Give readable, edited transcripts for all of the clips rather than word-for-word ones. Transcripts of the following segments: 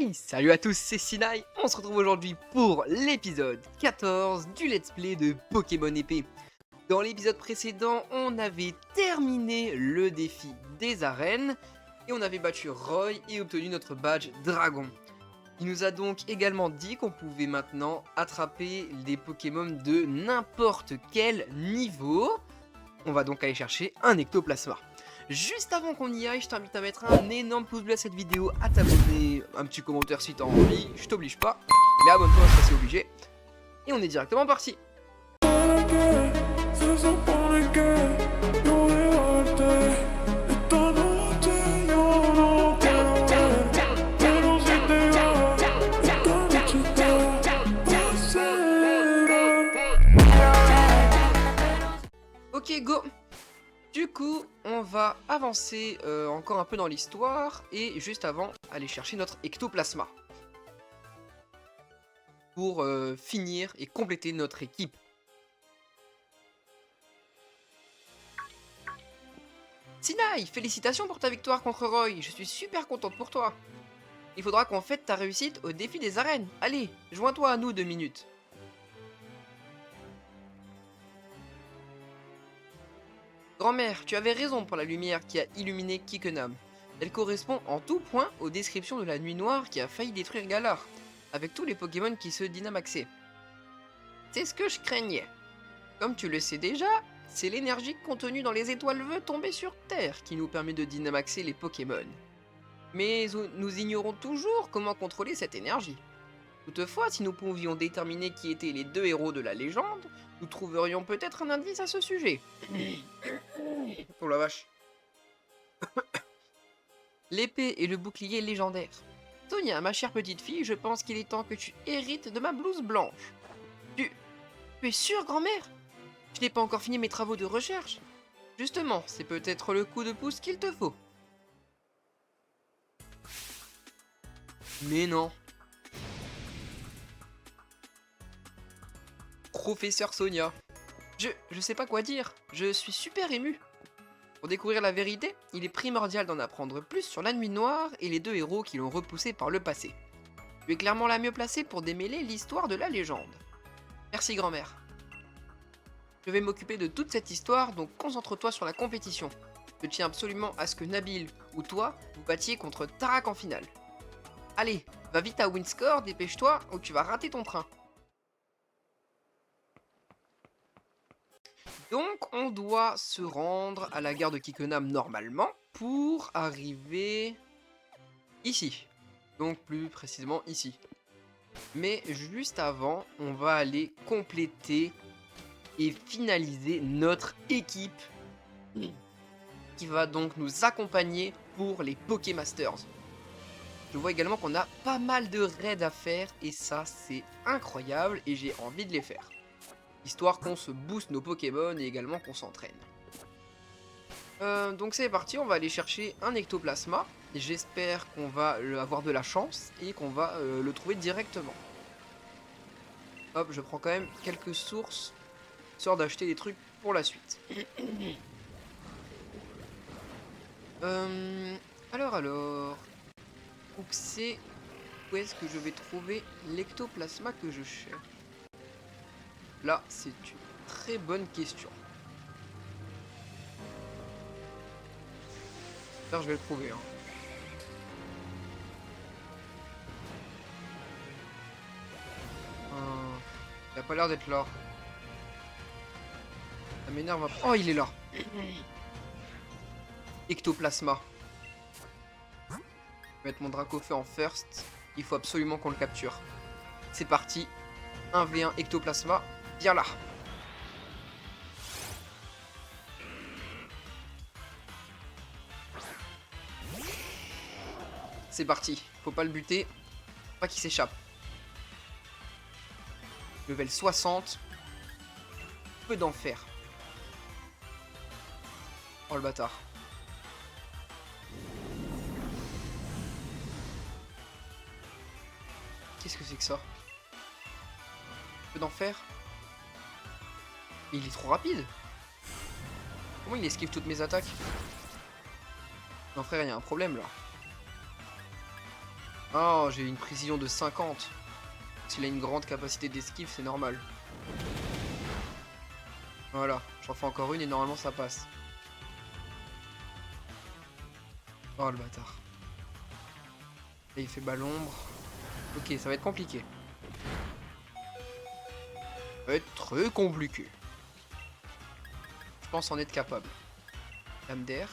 Hey, salut à tous, c'est Sinai. On se retrouve aujourd'hui pour l'épisode 14 du let's play de Pokémon épée. Dans l'épisode précédent, on avait terminé le défi des arènes et on avait battu Roy et obtenu notre badge dragon. Il nous a donc également dit qu'on pouvait maintenant attraper des Pokémon de n'importe quel niveau. On va donc aller chercher un ectoplasma. Juste avant qu'on y aille, je t'invite à mettre un énorme pouce bleu à cette vidéo, à t'abonner, un petit commentaire si t'as envie, je t'oblige pas, mais abonne-toi, ça c'est obligé. Et on est directement parti. Ok, go. Du coup, on va avancer encore un peu dans l'histoire et juste avant, aller chercher notre ectoplasma. Pour finir et compléter notre équipe. Sinai, félicitations pour ta victoire contre Roy, je suis super contente pour toi. Il faudra qu'on fête ta réussite au défi des arènes. Allez, joins-toi à nous 2 minutes. Grand-mère, tu avais raison pour la lumière qui a illuminé Kickenham. Elle correspond en tout point aux descriptions de la nuit noire qui a failli détruire Galar, avec tous les Pokémon qui se dynamaxaient. C'est ce que je craignais. Comme tu le sais déjà, c'est l'énergie contenue dans les étoiles veut tomber sur Terre qui nous permet de dynamaxer les Pokémon. Mais nous ignorons toujours comment contrôler cette énergie. Toutefois, si nous pouvions déterminer qui étaient les 2 héros de la légende, nous trouverions peut-être un indice à ce sujet. Oh la vache. L'épée et le bouclier légendaire. Sonia, ma chère petite fille, je pense qu'il est temps que tu hérites de ma blouse blanche. Tu es sûre, grand-mère? Je n'ai pas encore fini mes travaux de recherche. Justement, c'est peut-être le coup de pouce qu'il te faut. Mais non. Professeur Sonia. Je sais pas quoi dire, je suis super ému. Pour découvrir la vérité, il est primordial d'en apprendre plus sur la nuit noire et les 2 héros qui l'ont repoussé par le passé. Tu es clairement la mieux placée pour démêler l'histoire de la légende. Merci grand-mère. Je vais m'occuper de toute cette histoire, donc concentre-toi sur la compétition. Je tiens absolument à ce que Nabil ou toi vous battiez contre Tarak en finale. Allez, va vite à Windscore, dépêche-toi ou tu vas rater ton train. Donc on doit se rendre à la gare de Kickenham normalement pour arriver ici. Donc plus précisément ici. Mais juste avant, on va aller compléter et finaliser notre équipe qui va donc nous accompagner pour les Pokémasters. Je vois également qu'on a pas mal de raids à faire et ça c'est incroyable et j'ai envie de les faire. Histoire qu'on se booste nos Pokémon et également qu'on s'entraîne. Donc c'est parti, on va aller chercher un ectoplasma. J'espère qu'on va avoir de la chance et qu'on va le trouver directement. Hop, je prends quand même quelques sources, histoire d'acheter des trucs pour la suite. Alors... Où est-ce que je vais trouver l'ectoplasma que je cherche? Là, c'est une très bonne question. J'espère que je vais le trouver. Il a pas l'air d'être là. Ça m'énerve un peu. Oh, il est là. Ectoplasma. Je vais mettre mon Dracofeu en first. Il faut absolument qu'on le capture. C'est parti. 1v1 ectoplasma. Viens là. C'est parti. Faut pas le buter. Faut pas qu'il s'échappe. Level 60. Peu d'enfer. Oh le bâtard. Qu'est-ce que c'est que ça? Peu d'enfer. Il est trop rapide. Comment il esquive toutes mes attaques? Non frère, il y a un problème là. Oh, j'ai une précision de 50. S'il a une grande capacité d'esquive, c'est normal. Voilà, j'en fais encore une et normalement ça passe. Oh le bâtard. Et il fait bas l'ombre. Ok, ça va être compliqué. Ça va être très compliqué. Je pense en être capable. Lame d'air.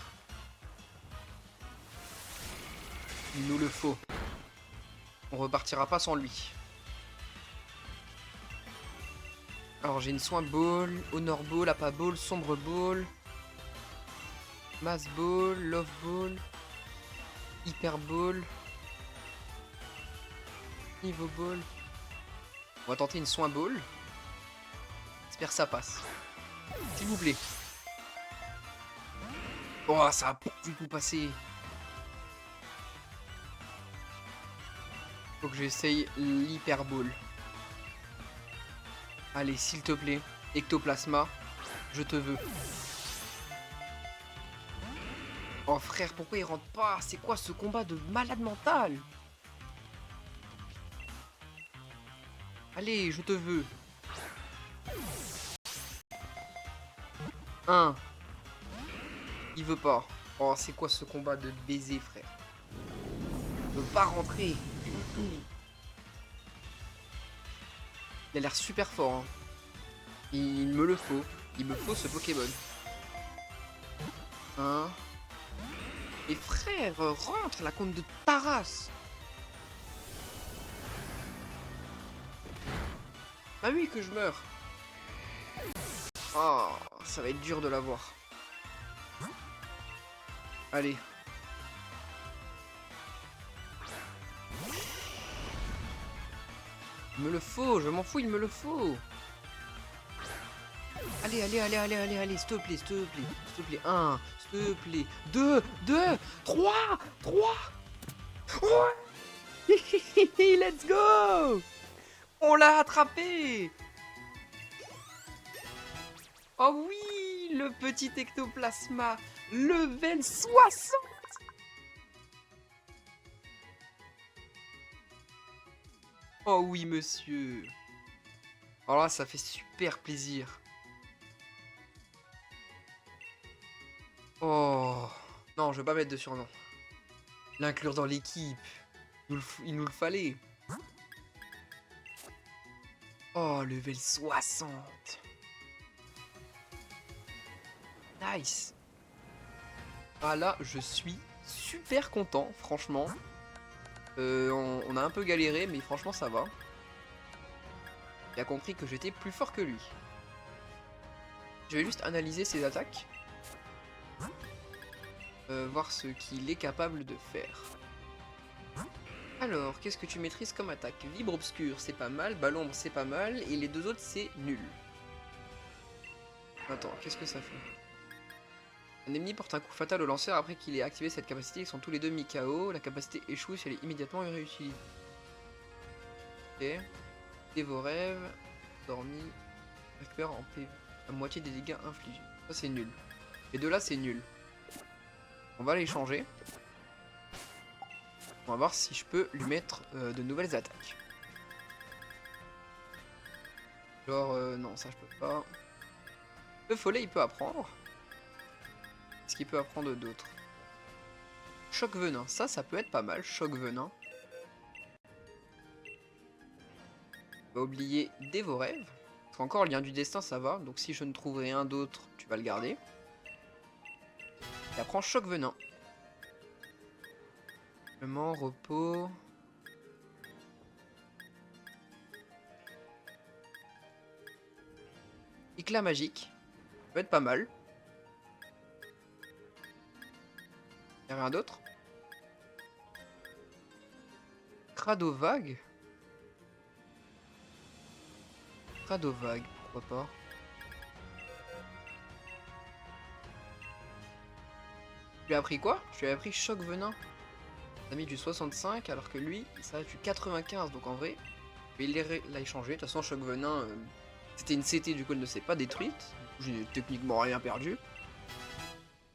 Il nous le faut. On repartira pas sans lui. Alors j'ai une soin ball, honor ball, apa ball, sombre ball, mass ball, love ball, hyper ball, niveau ball. On va tenter une soin ball. J'espère que ça passe. S'il vous plaît. Oh, ça a pas du tout passé. Faut que j'essaye l'hyper ball. Allez, s'il te plaît. Ectoplasma, je te veux. Oh frère, pourquoi il rentre pas? C'est quoi ce combat de malade mental? Allez, je te veux. 1. Il veut pas. Oh, c'est quoi ce combat de baiser, frère? Il veut pas rentrer. Il a l'air super fort. Hein. Il me le faut. Il me faut ce Pokémon. 1. Et frère, rentre la compte de ta race. Ah oui, que je meurs. Oh, ça va être dur de l'avoir. Allez. Il me le faut, je m'en fous, il me le faut. Allez, allez, allez, allez, allez, allez, s'il te plaît, s'il te plaît, s'il te plaît. 1, s'il te plaît. 2, 3. Ouais. Let's go. On l'a attrapé. Oh oui, le petit ectoplasma, level 60. Oh oui, monsieur. Alors là, ça fait super plaisir. Oh. Non, je vais pas mettre de surnom. L'inclure dans l'équipe. Il nous le fallait. Oh, level 60. Nice. Ah là, je suis super content, franchement. On a un peu galéré, mais franchement, ça va. Il a compris que j'étais plus fort que lui. Je vais juste analyser ses attaques. Voir ce qu'il est capable de faire. Alors, qu'est-ce que tu maîtrises comme attaque? Vibre obscur, c'est pas mal. Ballon, c'est pas mal. Et les deux autres, c'est nul. Attends, qu'est-ce que ça fait? Un ennemi porte un coup fatal au lanceur après qu'il ait activé cette capacité. Ils sont tous les deux mis KO. La capacité échoue si elle est immédiatement réutilisée. Ok. Et vos rêves. Dormi. Récupère en PV. La moitié des dégâts infligés. Ça, c'est nul. Les deux là, c'est nul. On va les changer. On va voir si je peux lui mettre de nouvelles attaques. Genre, non, ça je peux pas. Le follet, il peut apprendre. Est-ce qu'il peut apprendre d'autres? Choc venin, ça peut être pas mal. Choc venin. On va oublier dès vos rêves. Parce qu'encore, lien du destin, ça va. Donc si je ne trouve rien d'autre, tu vas le garder. Et apprend choc venin. Simplement, repos. Éclat magique. Ça peut être pas mal. Y'a rien d'autre? Crado vague. Crado vague, pourquoi pas. Tu lui as appris quoi? Je lui ai appris choc venin. Ça a mis du 65 alors que lui, ça a du 95. Donc en vrai, il l'a échangé. De toute façon, choc venin, c'était une CT, du coup elle ne s'est pas détruite. J'ai techniquement rien perdu.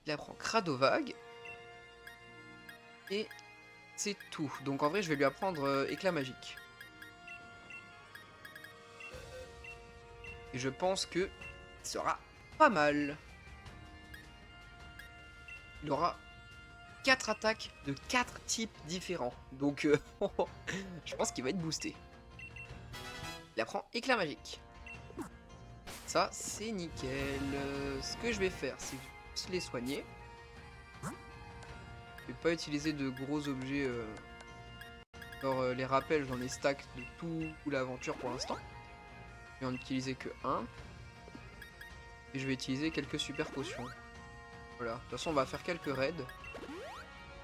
Il apprend Crado vague. Et c'est tout. Donc en vrai, je vais lui apprendre éclat magique. Et je pense que ça sera pas mal. Il aura 4 attaques de 4 types différents. Donc je pense qu'il va être boosté. Il apprend éclat magique. Ça, c'est nickel. Ce que je vais faire, c'est juste les soigner. Je vais pas utiliser de gros objets. Genre les rappels, j'en ai stack de tout l'aventure pour l'instant. Je vais en utiliser que un. Et je vais utiliser quelques super potions. Voilà, de toute façon on va faire quelques raids.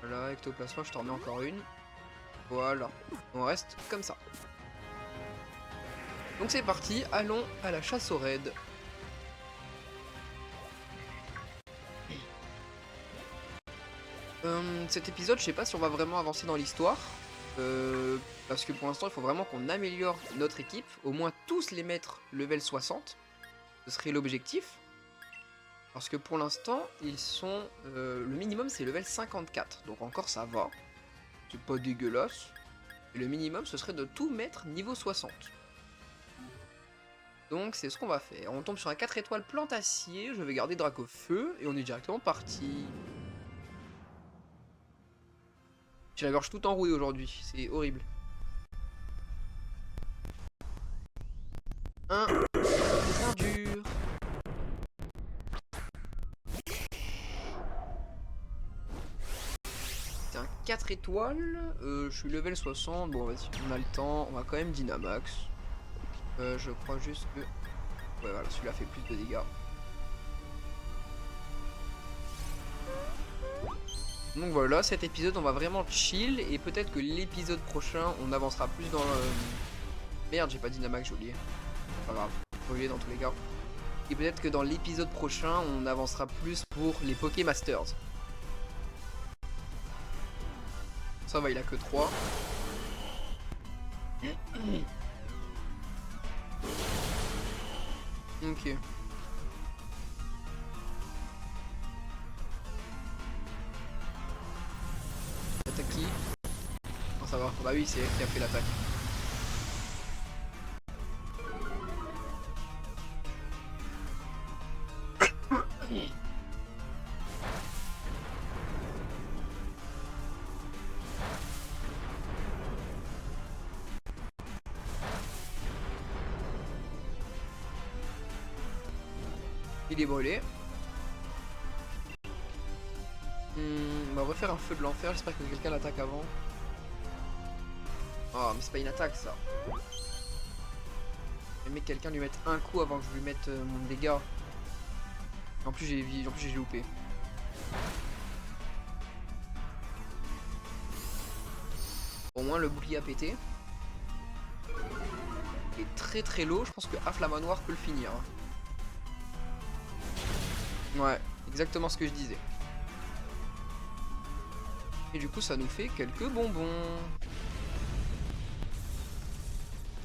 Voilà, ectoplasma, je t'en remets encore une. Voilà, on reste comme ça. Donc c'est parti, allons à la chasse aux raids. Cet épisode, je sais pas si on va vraiment avancer dans l'histoire. Parce que pour l'instant, il faut vraiment qu'on améliore notre équipe. Au moins tous les mettre level 60. Ce serait l'objectif. Parce que pour l'instant, ils sont... le minimum, c'est level 54. Donc encore, ça va. C'est pas dégueulasse. Et le minimum, ce serait de tout mettre niveau 60. Donc c'est ce qu'on va faire. On tombe sur un 4 étoiles plante acier. Je vais garder Dracofeu. Et on est directement parti. J'ai la gorge tout enrouée aujourd'hui. C'est horrible. Un point dur. C'est un 4 étoiles. Je suis level 60. Bon, vas-y, on a le temps. On va quand même Dynamax. Je crois juste que... Ouais, voilà, celui-là fait plus de dégâts. Donc voilà, cet épisode, on va vraiment chill. Et peut-être que l'épisode prochain, on avancera plus dans le... Merde, j'ai pas Dynamax, j'ai oublié. Pas grave, j'ai oublié dans tous les cas. Et peut-être que dans l'épisode prochain, on avancera plus pour les Pokémasters. Ça va, il a que 3. Ok. Attaque qui? Non, ça va. Bah oui, c'est elle qui a fait l'attaque. Il est brûlé. On va refaire un feu de l'enfer. J'espère que quelqu'un l'attaque avant. Oh, mais c'est pas une attaque ça. J'aimerais que quelqu'un lui mette un coup avant que je lui mette mon dégât. En plus j'ai loupé. Au moins le bouclier a pété. Il est très très low. Je pense que Afflamanoir peut le finir. Ouais, exactement ce que je disais. Et du coup ça nous fait quelques bonbons.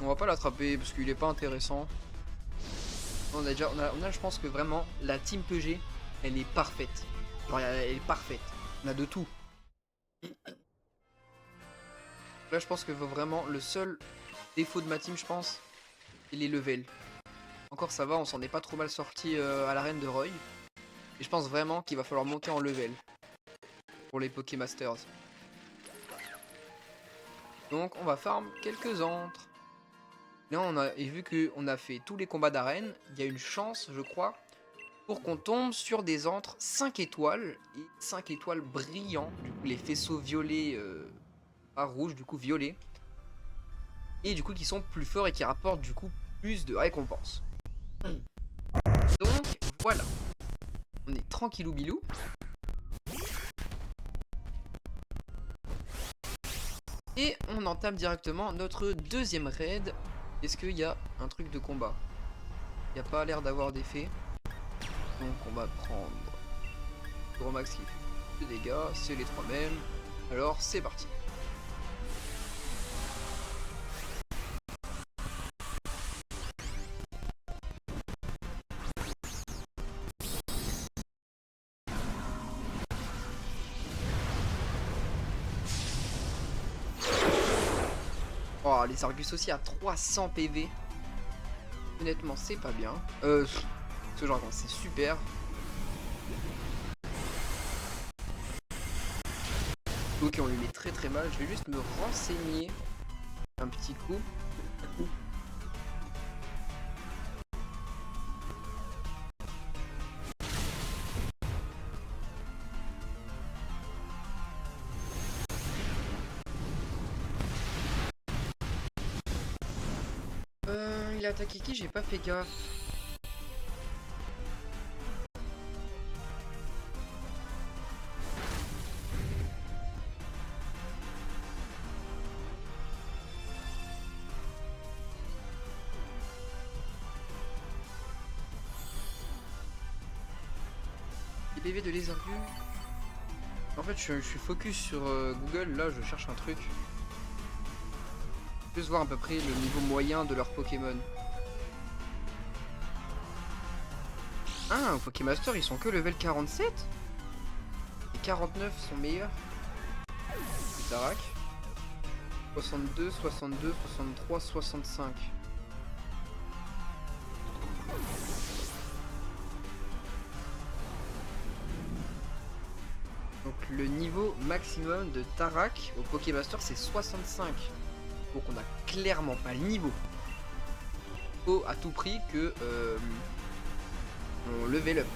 On va pas l'attraper parce qu'il est pas intéressant. On a je pense que vraiment la team que j'ai, elle est parfaite. Genre elle est parfaite. On a de tout. Là je pense que vraiment le seul défaut de ma team, je pense, c'est les levels. Encore ça va, on s'en est pas trop mal sorti à l'arène de Roy. Et je pense vraiment qu'il va falloir monter en level pour les Pokémasters. Donc on va farm quelques antres. Là et vu qu'on a fait tous les combats d'arène, il y a une chance je crois pour qu'on tombe sur des antres 5 étoiles et 5 étoiles brillants. Du coup les faisceaux violets, pas rouges, du coup violets. Et du coup qui sont plus forts et qui rapportent du coup plus de récompenses. Donc voilà. On est tranquillou bilou. Et on entame directement notre deuxième raid. Est-ce qu'il y a un truc de combat? Il n'y a pas l'air d'avoir d'effet. Donc on va prendre Gros Max qui fait plus de dégâts. C'est les 3 mêmes. Alors c'est parti. Oh, les Argus aussi à 300 PV. Honnêtement, c'est pas bien. Ce genre, c'est super. Ok, on lui met très très mal. Je vais juste me renseigner un petit coup. Il a attaqué qui? J'ai pas fait gaffe. Les PV de Lézargus. En fait, je suis focus sur Google. Là, je cherche un truc. Je peux voir à peu près le niveau moyen de leurs Pokémon. Ah, au Pokémaster, ils sont que level 47. Les 49 sont meilleurs. Tarak. 62, 62, 63, 65. Donc le niveau maximum de Tarak au Pokémaster c'est 65. Donc on a clairement pas le niveau. Faut à tout prix que on level up.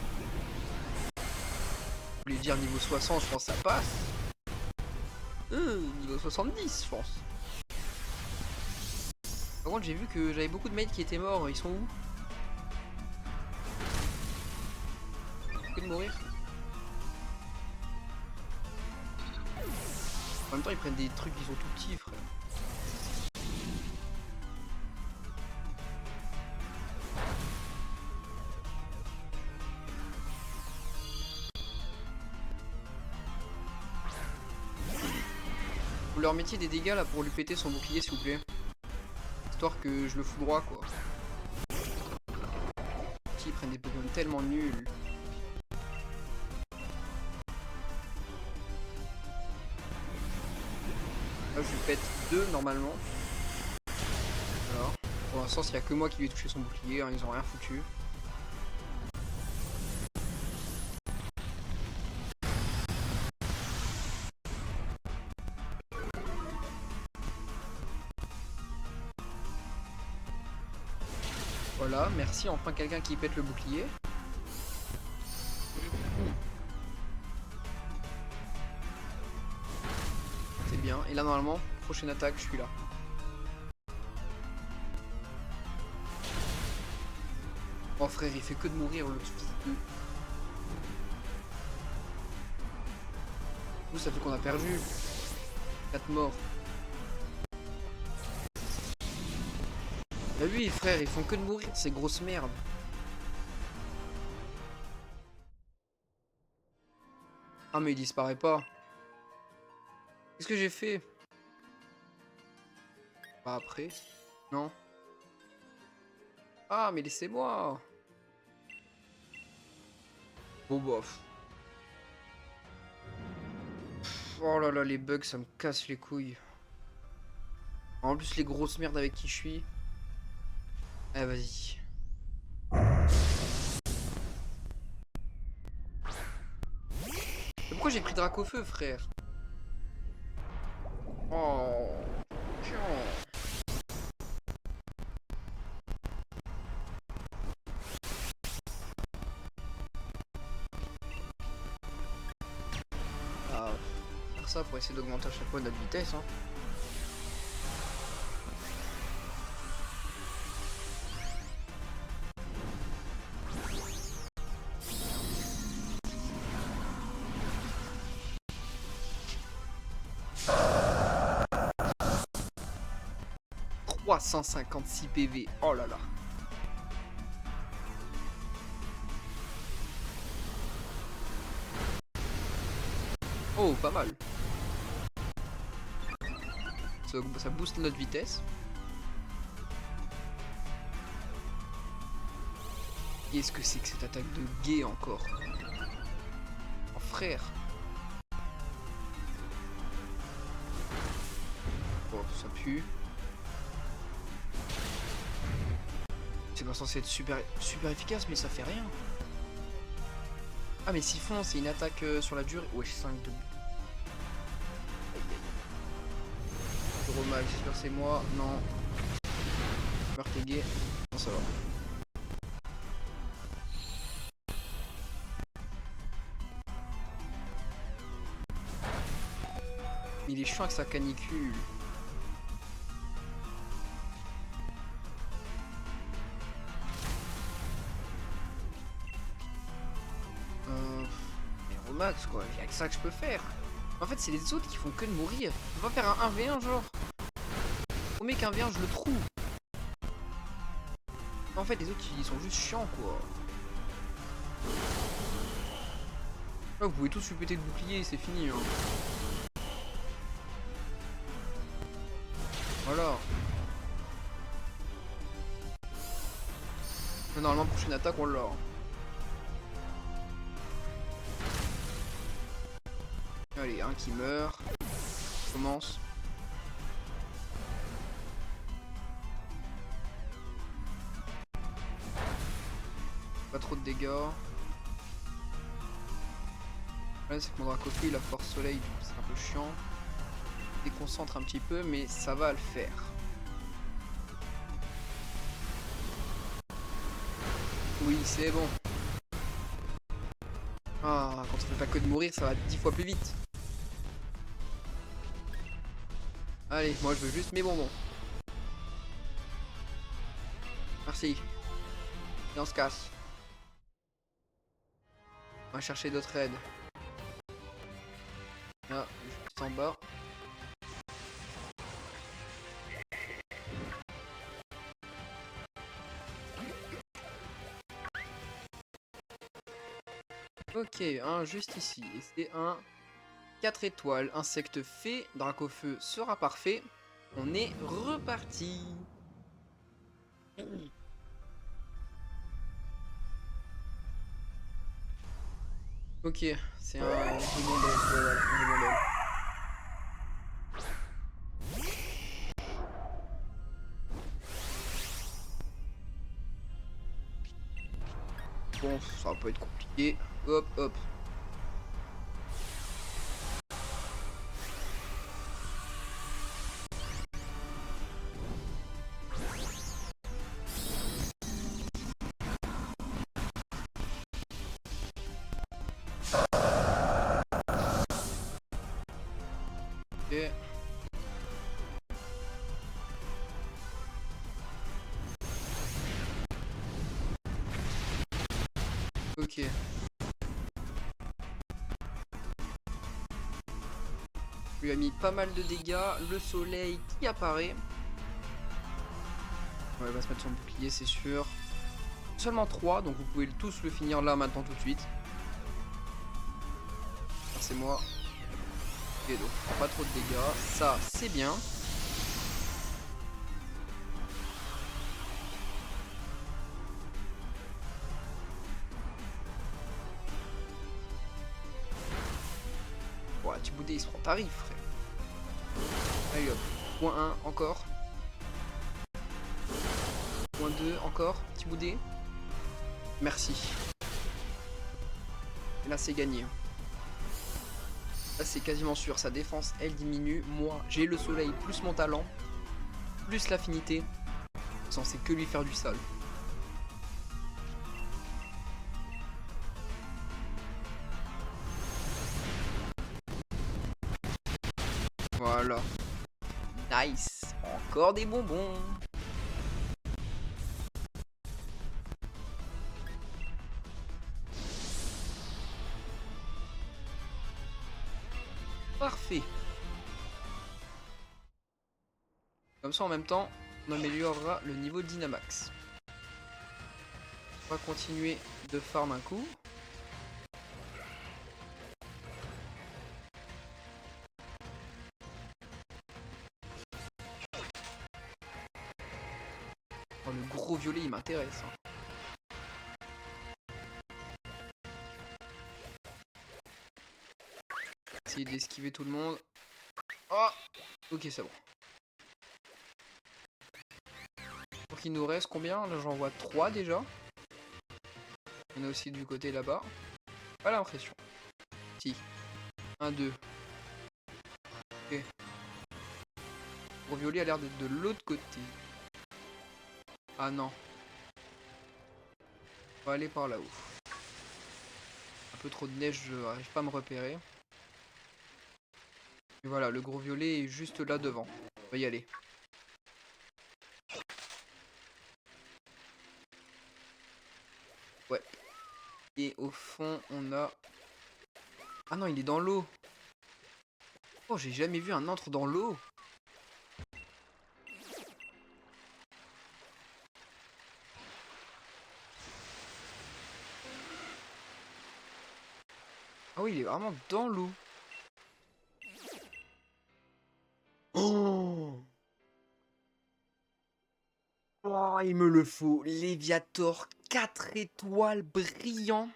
Je voulais dire niveau 60, je pense que ça passe. Niveau 70, je pense. Par contre, j'ai vu que j'avais beaucoup de mates qui étaient morts. Ils sont où? Que de mourir. En même temps, ils prennent des trucs qui sont tout petits, frère. Vous leur mettiez des dégâts là pour lui péter son bouclier, s'il vous plaît. Histoire que je le fous droit, quoi. Ils prennent des Pokémon tellement nuls. Là, je lui pète 2 normalement. Alors, pour l'instant, s'il n'y a que moi qui lui ai touché son bouclier, hein, ils ont rien foutu. Voilà, merci, enfin quelqu'un qui pète le bouclier. C'est bien, et là normalement, prochaine attaque, je suis là. Oh frère, il fait que de mourir le fils de... Nous, ça fait qu'on a perdu 4 morts. Bah oui frère, ils font que de mourir, ces grosses merdes. Ah mais il disparaît pas. Qu'est-ce que j'ai fait? Pas après. Non. Ah mais laissez-moi. Bon bof. Oh là là, les bugs, ça me casse les couilles. En plus, les grosses merdes avec qui je suis. Ah, vas-y. Mais pourquoi j'ai pris Dracofeu, frère? Oh, chiant. Ah, faire ça pour essayer d'augmenter à chaque fois notre vitesse, hein. « 356 PV, oh là là. Oh, pas mal. Ça booste notre vitesse. Qu'est-ce que c'est que cette attaque de gay encore? Oh frère. Oh, ça pue. C'est pas censé être super efficace, mais ça fait rien. Ah mais siphon, c'est une attaque sur la durée. Wesh, 5 de... Romax, j'espère que c'est moi. Non. Marqué. Non, ça va. Il est chiant avec sa canicule. Mais Romax quoi, il y a que ça que je peux faire. En fait, c'est les autres qui font que de mourir. On va faire un 1v1 genre. Au mec, un 1v1, je le trouve. En fait, les autres ils sont juste chiants quoi. Là, vous pouvez tous lui péter le bouclier, c'est fini. Hein. Voilà. Normalement, prochaine attaque, on l'a. Allez, un qui meurt. Commence. Pas trop de dégâts. Là, c'est que mon Dracofeu, il a force soleil, du coup, c'est un peu chiant. Il déconcentre un petit peu, mais ça va le faire. Oui, c'est bon. Ah, quand on fait pas que de mourir, ça va 10 fois plus vite. Allez, moi je veux juste mes bonbons. Merci. Et on se casse. On va chercher d'autres aides. Là, juste en bas. Ok, un juste ici. Et c'est un 4 étoiles. Insecte fait. Dracofeu sera parfait. On est reparti. Ok, c'est un ribondel. Ouais, voilà, un ribondel. Bon, ça va pas être compliqué. Hop, hop. Ok. Ok. Lui a mis pas mal de dégâts. Le soleil qui apparaît. Ouais, il va se mettre son bouclier, c'est sûr. Seulement 3, donc vous pouvez tous le finir là maintenant tout de suite. C'est moi. Ok, donc pas trop de dégâts. Ça, c'est bien. Ouais, Thiboudé, il se prend tarif, frère. Allez hop. Point 1, encore. Point 2, encore. Thiboudé. Merci. Et là, c'est gagné. Là, c'est quasiment sûr. Sa défense, elle diminue. Moi, j'ai le soleil plus mon talent. Plus l'affinité. Censé que lui faire du sale. Voilà. Nice. Encore des bonbons. Parfait. Comme ça, en même temps, on améliorera le niveau de Dynamax. On va continuer de farm un coup. Oh, le gros violet, il m'intéresse. Hein. Essayer d'esquiver tout le monde. Oh, ok, c'est bon. Donc il nous reste combien? Là j'en vois 3 déjà. Il y en a aussi du côté là-bas. Pas l'impression. Si. 1, 2. Ok. Gros violet a l'air d'être de l'autre côté. Ah non. On va aller par là-haut. Un peu trop de neige, je n'arrive pas à me repérer. Et voilà, le gros violet est juste là devant. On va y aller. Ouais. Et au fond, on a... Ah non, il est dans l'eau. Oh, j'ai jamais vu un antre dans l'eau. Ah oui, il est vraiment dans l'eau. Oh, oh, il me le faut. Léviator 4 étoiles brillant.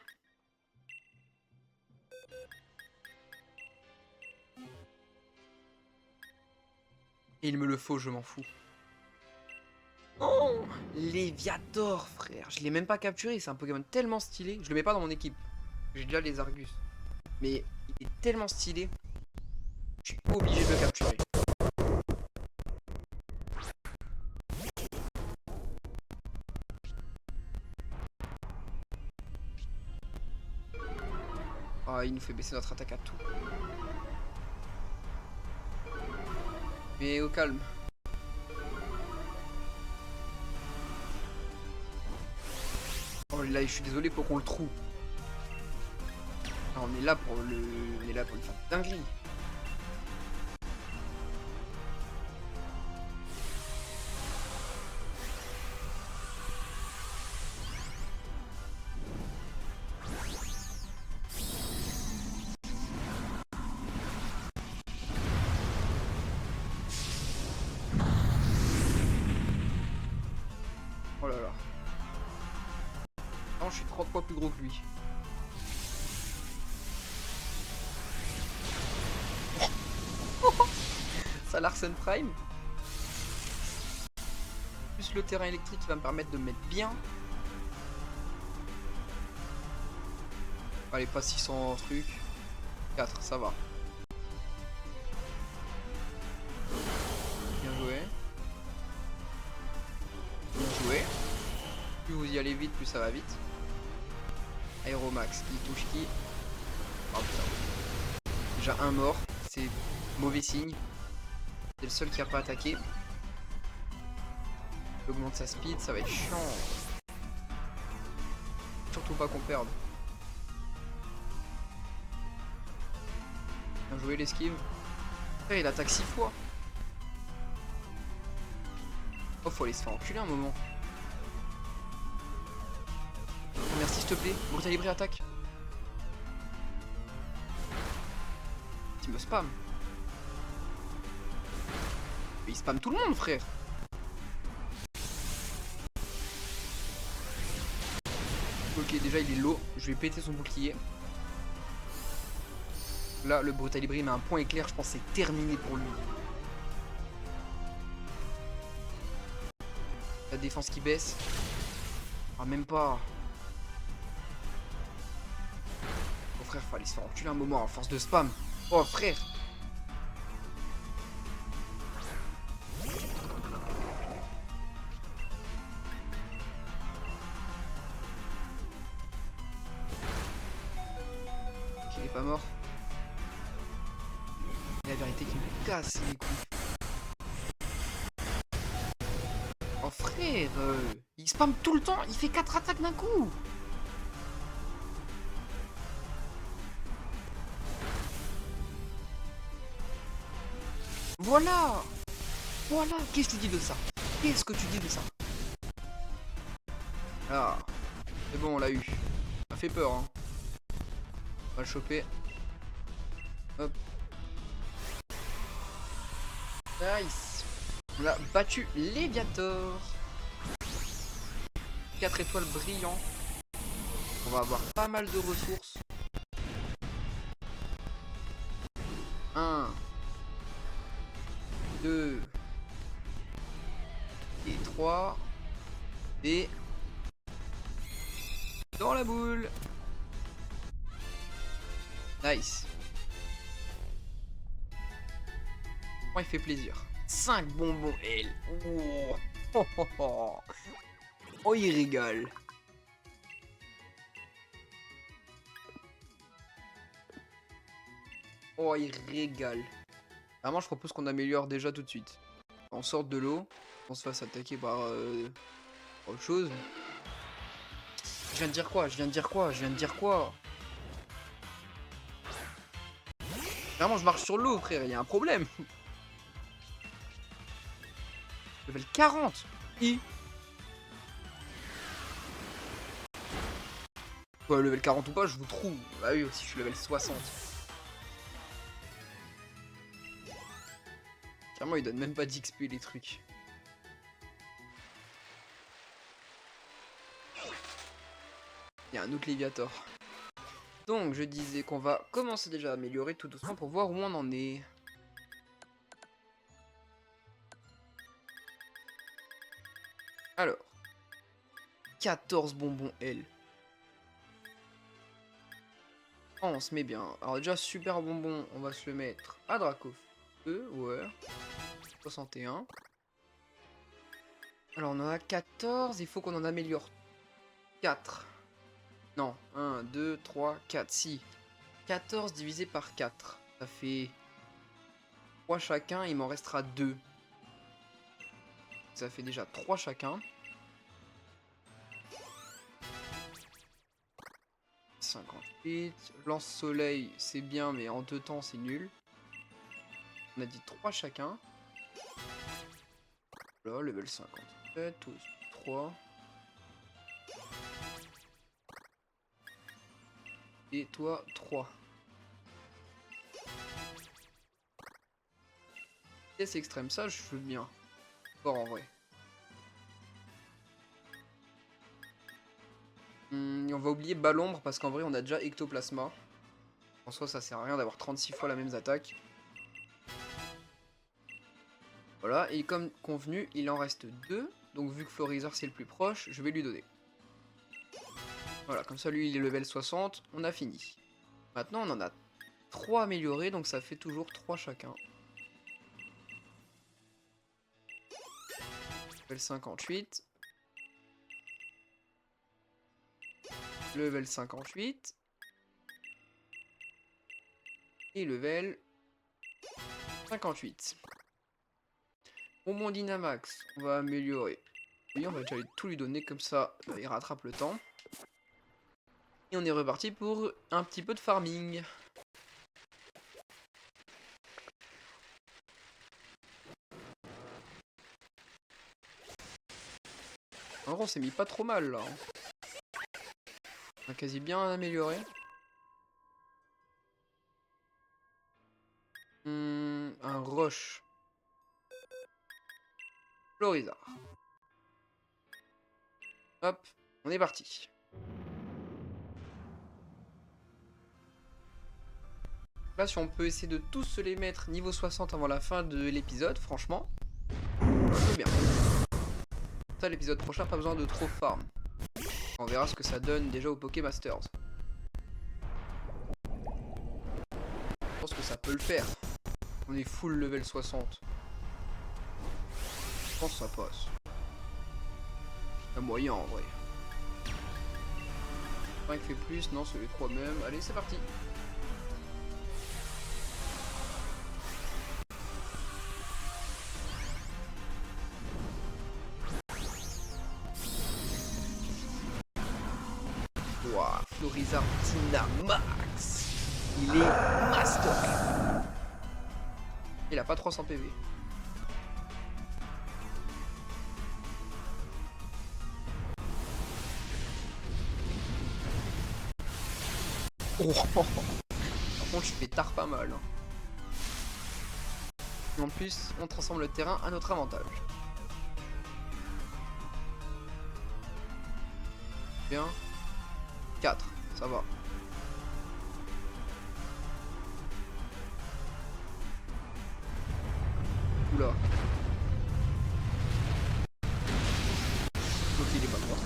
Et il me le faut, je m'en fous. Oh, Léviator, frère. Je l'ai même pas capturé. C'est un Pokémon tellement stylé. Je le mets pas dans mon équipe. J'ai déjà les Argus. Mais il est tellement stylé. Je suis obligé de le capturer. Ah, il nous fait baisser notre attaque à tout. Mais au calme. Oh là, je suis désolé pour qu'on le trouve. Ah, on est là pour le... On est là pour le faire dinguerie. Oh là là. Non, je suis 30 fois plus gros que lui. Ça Larsen Prime. Plus le terrain électrique qui va me permettre de me mettre bien. Allez, pas 600 trucs. 4, ça va. Bien joué. Bien joué. Plus vous y allez vite, plus ça va vite. Aéromax, qui touche qui? Oh putain. Déjà un mort, c'est mauvais signe. C'est le seul qui a pas attaqué. Il augmente sa speed, ça va être chiant. Surtout pas qu'on perde. Bien joué l'esquive. Il attaque 6 fois. Oh, faut aller se faire enculer un moment. Oh, merci s'il te plaît. Brutalibré attaque. Tu me spam. Mais il spam tout le monde, frère. Ok, déjà il est low. Je vais péter son bouclier. Là, le Brutalibri met un point éclair. Je pense que c'est terminé pour lui. La défense qui baisse. Ah, même pas. Oh frère, fallait se faire enculer un moment à force de spam. Oh frère. Il est pas mort. Et la vérité qu'il me casse les couilles. Oh frère, il spam tout le temps, il fait 4 attaques d'un coup. Voilà. Voilà, qu'est-ce que tu dis de ça? Qu'est-ce que tu dis de ça? Ah, c'est bon, on l'a eu. Ça fait peur, hein. On va le choper. Hop. Nice. On a battu Léviator. 4 étoiles brillants. On va avoir pas mal de ressources. 1, 2 et 3. Et dans la boule. Nice. Oh, il fait plaisir. 5 bonbons L. Oh. Oh, oh, oh. Oh, il régale. Oh, il régale. Vraiment, je propose qu'on améliore déjà tout de suite. On sorte de l'eau, on se fasse attaquer par autre chose. Je viens de dire quoi? Je viens de dire quoi? Je viens de dire quoi? Vraiment, je marche sur l'eau, frère, il y a un problème. Level 40. Ouais, level 40 ou pas, je vous trouve. Bah oui, aussi, je suis level 60. Clairement, ils donnent même pas d'XP les trucs. Il y a un autre Léviator. Donc, je disais qu'on va commencer déjà à améliorer tout doucement pour voir où on en est. Alors. 14 bonbons L. Oh, on se met bien. Alors déjà, super bonbon, on va se le mettre à Dracofeu. Ouais. 61. Alors, on en a 14. Il faut qu'on en améliore 4. Non, 1, 2, 3, 4. Si. 14 divisé par 4. Ça fait 3 chacun. Il m'en restera 2. Ça fait déjà 3 chacun. 58. Lance-soleil, c'est bien, mais en 2 temps, c'est nul. On a dit 3 chacun. Là, level 57. Tous 3. Et toi, 3. Vitesse extrême, ça, je veux bien. Fort en vrai. Et on va oublier Balombre parce qu'en vrai, on a déjà Ectoplasma. En soi, ça sert à rien d'avoir 36 fois la même attaque. Voilà, et comme convenu, il en reste 2. Donc vu que Florizard c'est le plus proche, je vais lui donner. Voilà, comme ça lui il est level 60, on a fini. Maintenant on en a 3 améliorés, donc ça fait toujours 3 chacun. Level 58. Level 58. Et level 58. Bonbon Dynamax, on va améliorer. Oui, on va déjà tout lui donner, comme ça il rattrape le temps. Et on est reparti pour un petit peu de farming. En gros, on s'est mis pas trop mal là. On a quasi bien amélioré. Un roche. Florizard. Hop, on est parti. Là, si on peut essayer de tous se les mettre niveau 60 avant la fin de l'épisode, franchement, c'est bien. Ça, l'épisode prochain, pas besoin de trop farm. On verra ce que ça donne déjà au Pokémasters. Je pense que ça peut le faire. On est full level 60. Je pense que ça passe. C'est un moyen en vrai. 5 fait plus, non, c'est les 3 mêmes. Allez, c'est parti. Waouh, Florizard Dynamax. Il est master. Il a pas 300 PV. Oh. Par contre, je fais tard pas mal. Et en plus, on transforme le terrain à notre avantage. Bien. 4, ça va. Oula. Ok, il est pas mort.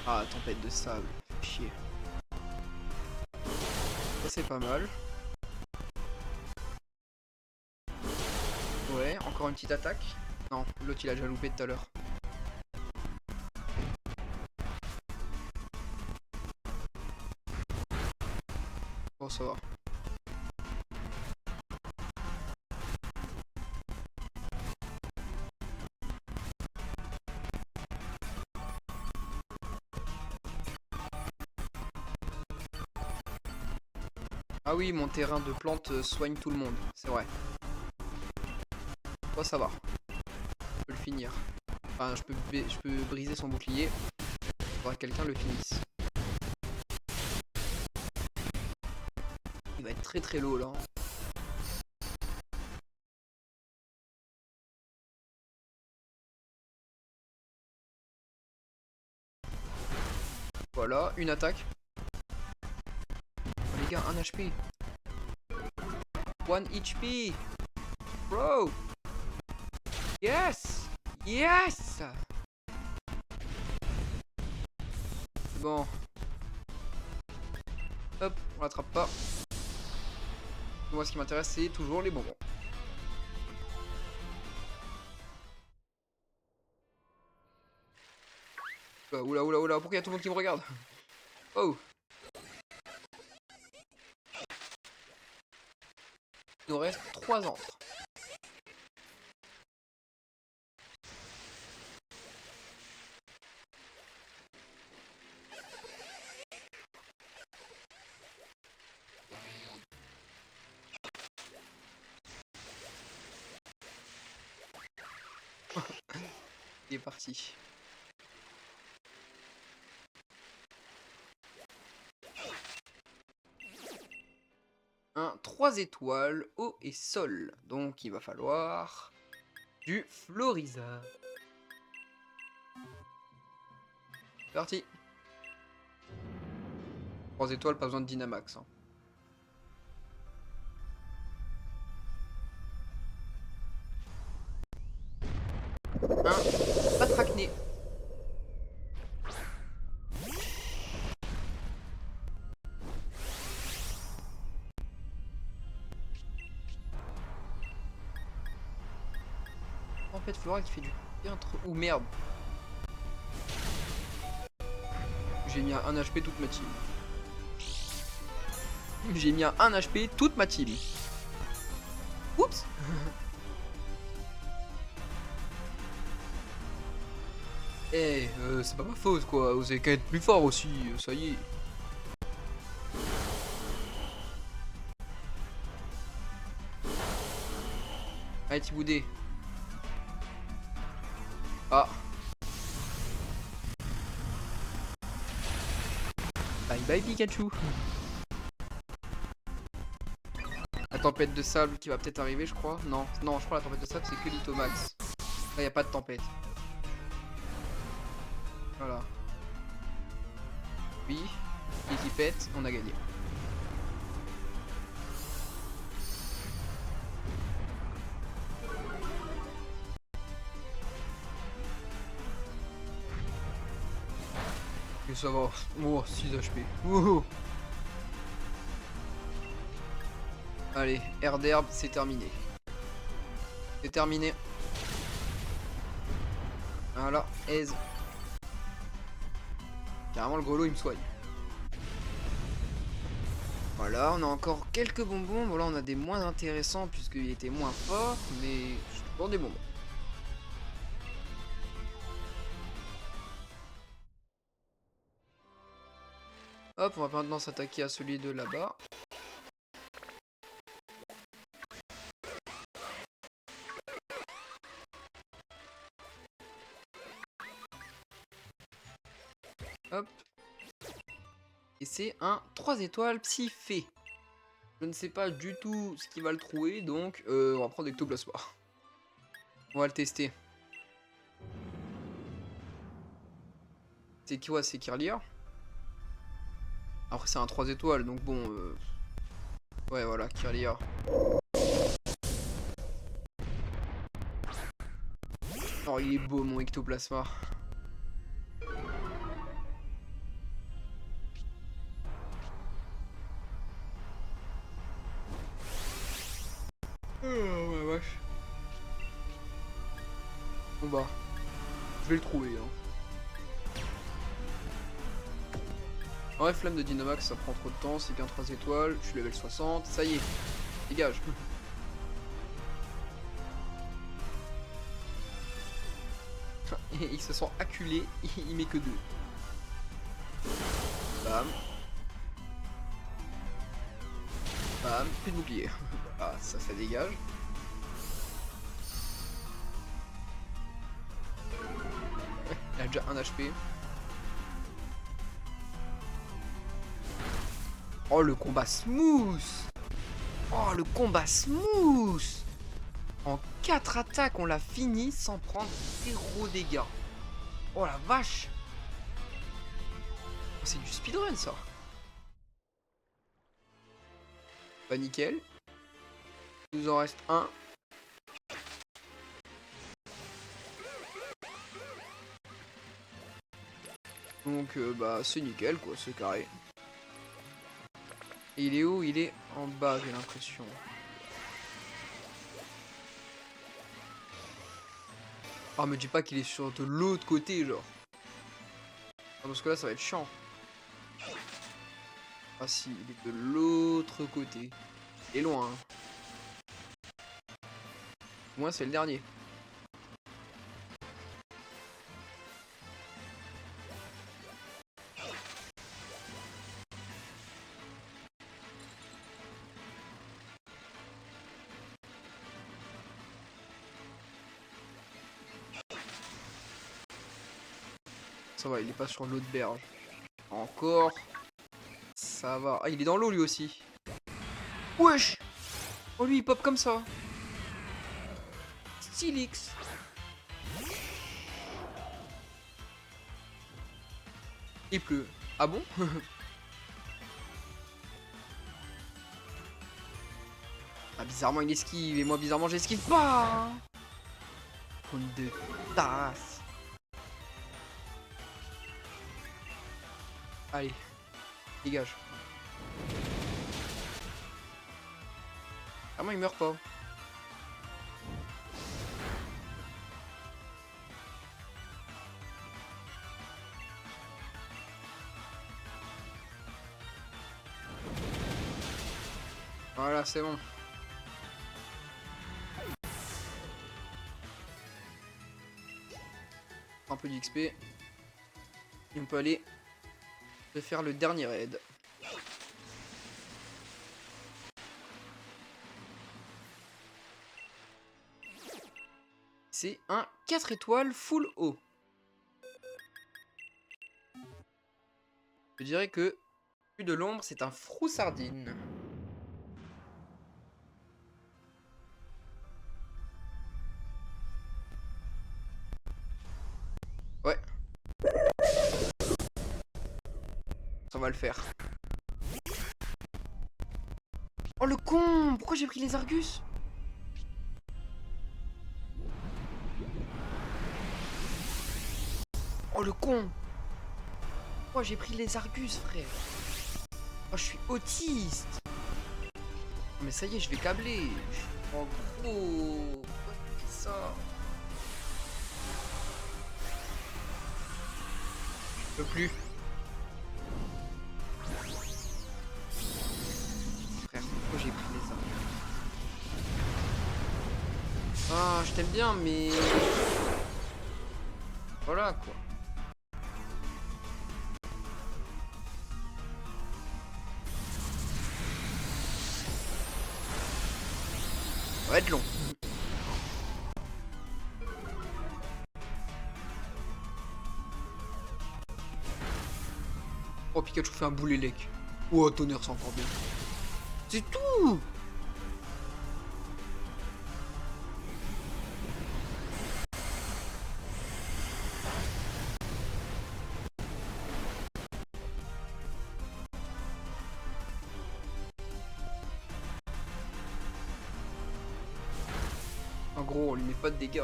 Ah, tempête de sable. Chier. Ça, c'est pas mal. Ouais, encore une petite attaque. Non, l'autre il a déjà loupé tout à l'heure. Bon, ça va. Ah oui, mon terrain de plantes soigne tout le monde, c'est vrai. Bon, ça va. Je peux le finir. Enfin, je peux briser son bouclier. Faudra que quelqu'un le finisse. Il va être très très low là. Voilà, une attaque. Oh, les gars, 1 HP. 1 HP. Bro. Yes. Yes. C'est bon. Hop, on l'attrape pas. Moi, ce qui m'intéresse, c'est toujours les bonbons. Oula, oula, oula, pourquoi il y a tout le monde qui me regarde? Oh. Il nous reste 3 encres. Il est parti. Un 3 étoiles, eau et sol. Donc il va falloir du Floriza. Parti. 3 étoiles, pas besoin de Dynamax. Hein. Un Batracné. En fait, Flora qui fait du bien trop. Ouh merde. J'ai mis à 1 HP toute ma team. J'ai mis à 1 HP toute ma team. Oups. Eh, c'est pas ma faute quoi, vous avez qu'à être plus fort aussi, ça y est. Allez, Thiboudé. Ah. Bye bye Pikachu. La tempête de sable qui va peut-être arriver, je crois. Non, non, je crois que la tempête de sable c'est que Litomax. Là, y a pas de tempête. Voilà. Oui, et qui pète, on a gagné. Et ça va. Oh, 6 HP. Wouhou. Allez, air d'herbe, c'est terminé. C'est terminé. Voilà, aise. Carrément, le grelot, il me soigne. Voilà, on a encore quelques bonbons. Bon, là, on a des moins intéressants puisqu'il était moins fort, mais c'est toujours des bonbons. Hop, on va maintenant s'attaquer à celui de là-bas. Hop. Et c'est un 3 étoiles Psyphé. Je ne sais pas du tout ce qui va le trouver, donc on va prendre Ectoplasma. On va le tester. C'est quoi? C'est Kirlier. Après c'est un 3 étoiles, donc bon... Ouais voilà, Kirlier. Oh, il est beau mon ectoplasma. Oh ma vache. Bon bah, je vais le trouver. Hein. Ouais, flamme de Dynamax, ça prend trop de temps, c'est bien 3 étoiles, je suis level 60, ça y est, dégage. Et ils se sont acculés, il met que 2. Bam. Bam, plus de bouclier. Ah, ça dégage. Il a déjà 1 HP. Oh, le combat smooth. Oh, le combat smooth. En 4 attaques, on l'a fini sans prendre 0 dégâts. Oh la vache. Oh, c'est du speedrun ça. Bah nickel. Il nous en reste un. Donc bah c'est nickel quoi, c'est carré. Et il est où? Il est en bas, j'ai l'impression. Ah, me dis pas qu'il est sur de l'autre côté, genre. Ah, parce que là, ça va être chiant. Ah si, il est de l'autre côté. Il est loin. Hein. Au moins, c'est le dernier. Ça va, il est pas sur l'autre berge. Encore. Ça va. Ah, il est dans l'eau lui aussi. Wesh. Oh, lui, il pop comme ça. Stylix. Il pleut. Ah bon? Ah, bizarrement, il esquive. Et moi, bizarrement, j'esquive pas. Une de tasse. Allez. Dégage. Ah, moi, il meurt pas. Voilà, c'est bon. Un peu d'XP. Et on peut aller faire le dernier raid. C'est un 4 étoiles full haut. Je dirais que plus de l'ombre, c'est un froussardine. Ouais. Ça va le faire. Oh le con! Pourquoi j'ai pris les Argus? Oh le con! Pourquoi j'ai pris les Argus, frère? Oh, je suis autiste! Mais ça y est, je vais câbler! Oh gros! Pourquoi tu fais ça? Je peux plus. Frère, pourquoi j'ai pris les Argus? Ah, je t'aime bien, mais... Voilà, quoi. Ça va être long. Oh, Pikachu fait un boulet lec. Oh, tonnerre, c'est encore bien. C'est tout! En gros, on lui met pas de dégâts.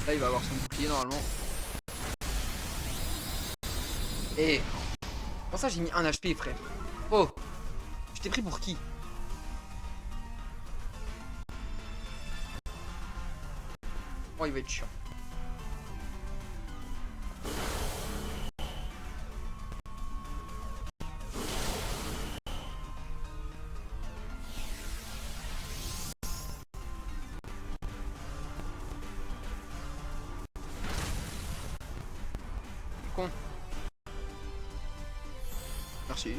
Là, il va avoir son bouclier normalement. Et... Comment ça, j'ai mis 1 HP, frère? Oh! Je t'ai pris pour qui? Oh, il va être chiant. Con. Merci.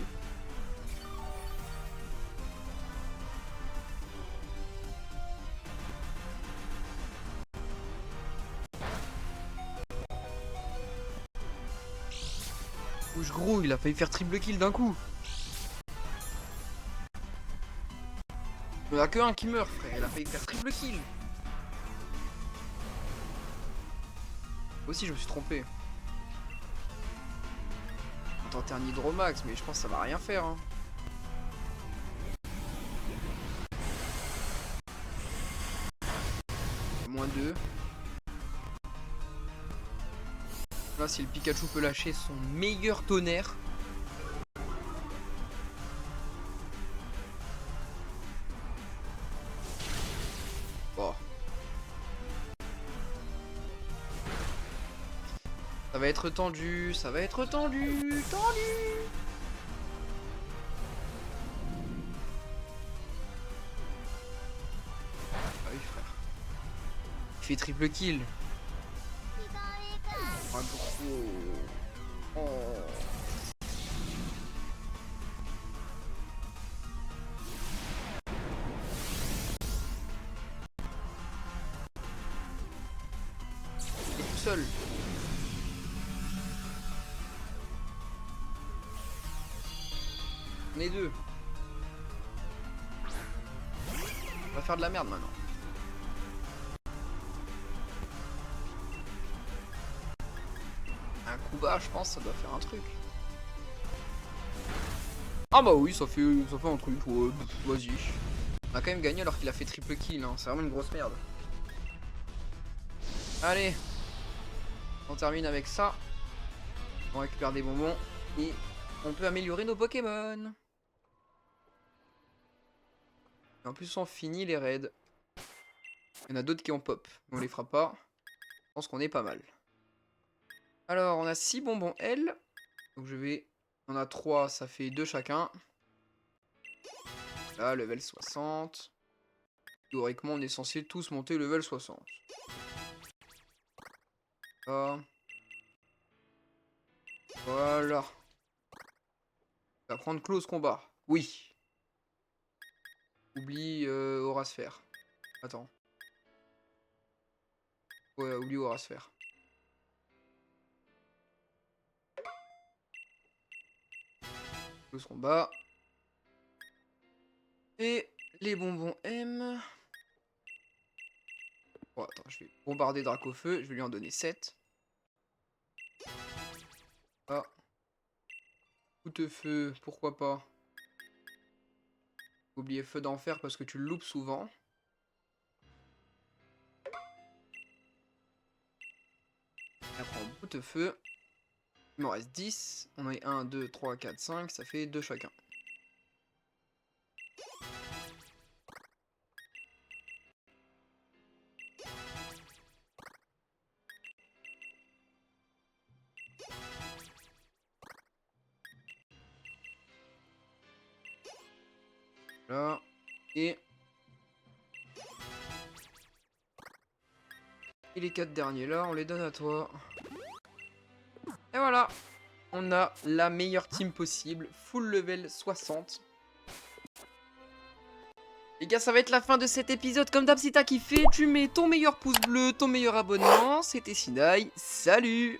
Bouge gros, il a failli faire triple kill d'un coup. Il n'y en a que un qui meurt, frère. Il a failli faire triple kill. Moi aussi, je me suis trompé. On tentait un hydromax, mais je pense que ça va rien faire. Hein. -2. Là, si le Pikachu peut lâcher son meilleur tonnerre. Oh. Ça va être tendu, ça va être tendu, tendu. Ah oui, frère. Il fait triple kill. Oh, gros. Oh. Il est tout seul. On est deux. On va faire de la merde maintenant. Un coup bas, je pense, ça doit faire un truc. Ah bah oui, ça fait un truc. Ouais, vas-y. On a quand même gagné alors qu'il a fait triple kill. Hein. C'est vraiment une grosse merde. Allez. On termine avec ça. On récupère des bonbons. Et on peut améliorer nos Pokémon. Et en plus, on finit les raids. Il y en a d'autres qui ont pop. On les fera pas. Je pense qu'on est pas mal. Alors, on a 6 bonbons L. Donc je vais... On a 3, ça fait 2 chacun. Là, level 60. Théoriquement, on est censé tous monter level 60. Là. Voilà. On va prendre close combat. Oui. Oublie aura sphère. Attends. Ouais, oublie aura sphère. Close combat. Et les bonbons M. Bon, attends, je vais bombarder Dracofeu. Je vais lui en donner 7. Ah. Coup de feu, pourquoi pas. Oubliez feu d'enfer parce que tu le loupes souvent. Et après on coup de feu. Il m'en reste 10. On en a 1, 2, 3, 4, 5. Ça fait 2 chacun. Là. Et les 4 derniers là, on les donne à toi. Et voilà. On a la meilleure team possible. Full level 60. Les gars, ça va être la fin de cet épisode. Comme d'hab, si t'as kiffé, tu mets ton meilleur pouce bleu, ton meilleur abonnement. C'était Sinaï. Salut!